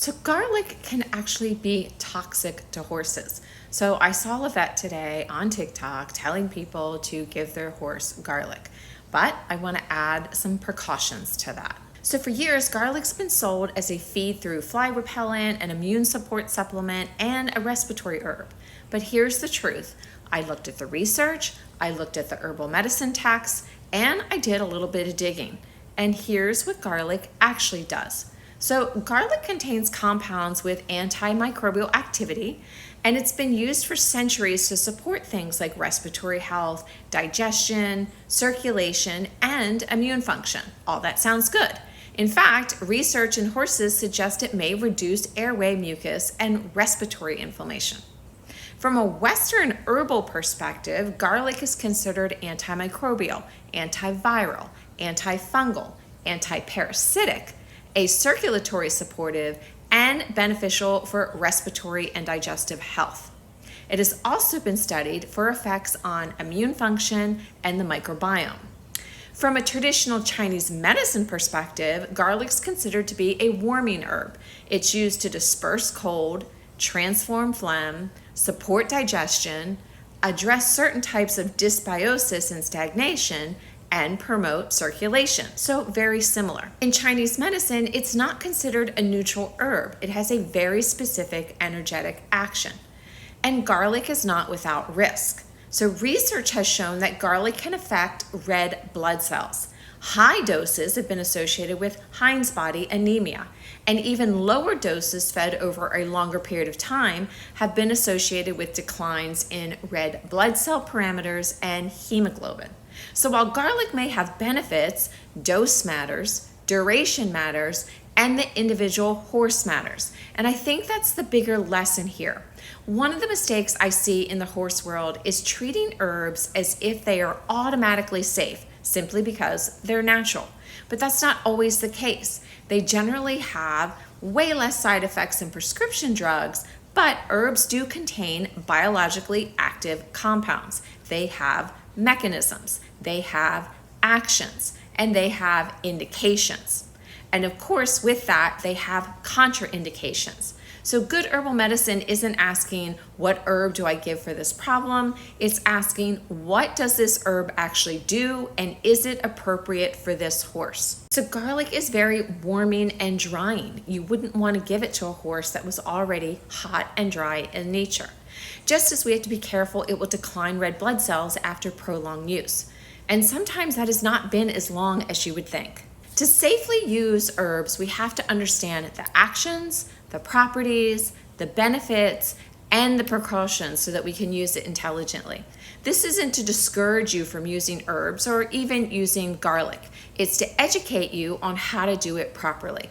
So garlic can actually be toxic to horses. So I saw a vet today on TikTok telling people to give their horse garlic, but I want to add some precautions to that. So for years, garlic's been sold as a feed through fly repellent, an immune support supplement, and a respiratory herb. But here's the truth. I looked at the research, I looked at the herbal medicine texts, and I did a little bit of digging. And here's what garlic actually does. So garlic contains compounds with antimicrobial activity, and it's been used for centuries to support things like respiratory health, digestion, circulation, and immune function. All that sounds good. In fact, research in horses suggests it may reduce airway mucus and respiratory inflammation. From a Western herbal perspective, garlic is considered antimicrobial, antiviral, antifungal, antiparasitic, a circulatory supportive, and beneficial for respiratory and digestive health. It has also been studied for effects on immune function and the microbiome. From a traditional Chinese medicine perspective, garlic is considered to be a warming herb. It's used to disperse cold, transform phlegm, support digestion, address certain types of dysbiosis and stagnation, and promote circulation. So very similar. In Chinese medicine, it's not considered a neutral herb. It has a very specific energetic action. And garlic is not without risk. So research has shown that garlic can affect red blood cells. High doses have been associated with Heinz body anemia, and even lower doses fed over a longer period of time have been associated with declines in red blood cell parameters and hemoglobin. So while garlic may have benefits, dose matters, duration matters, and the individual horse matters. And I think that's the bigger lesson here. One of the mistakes I see in the horse world is treating herbs as if they are automatically safe simply because they're natural. But that's not always the case. They generally have way less side effects than prescription drugs, but herbs do contain biologically active compounds. They have mechanisms, they have actions, and they have indications. And of course, with that, they have contraindications. So good herbal medicine isn't asking, what herb do I give for this problem? It's asking, what does this herb actually do, and is it appropriate for this horse? So garlic is very warming and drying. You wouldn't want to give it to a horse that was already hot and dry in nature. Just as we have to be careful, it will decline red blood cells after prolonged use. And sometimes that has not been as long as you would think. To safely use herbs, we have to understand the actions, the properties, the benefits, and the precautions so that we can use it intelligently. This isn't to discourage you from using herbs or even using garlic. It's to educate you on how to do it properly.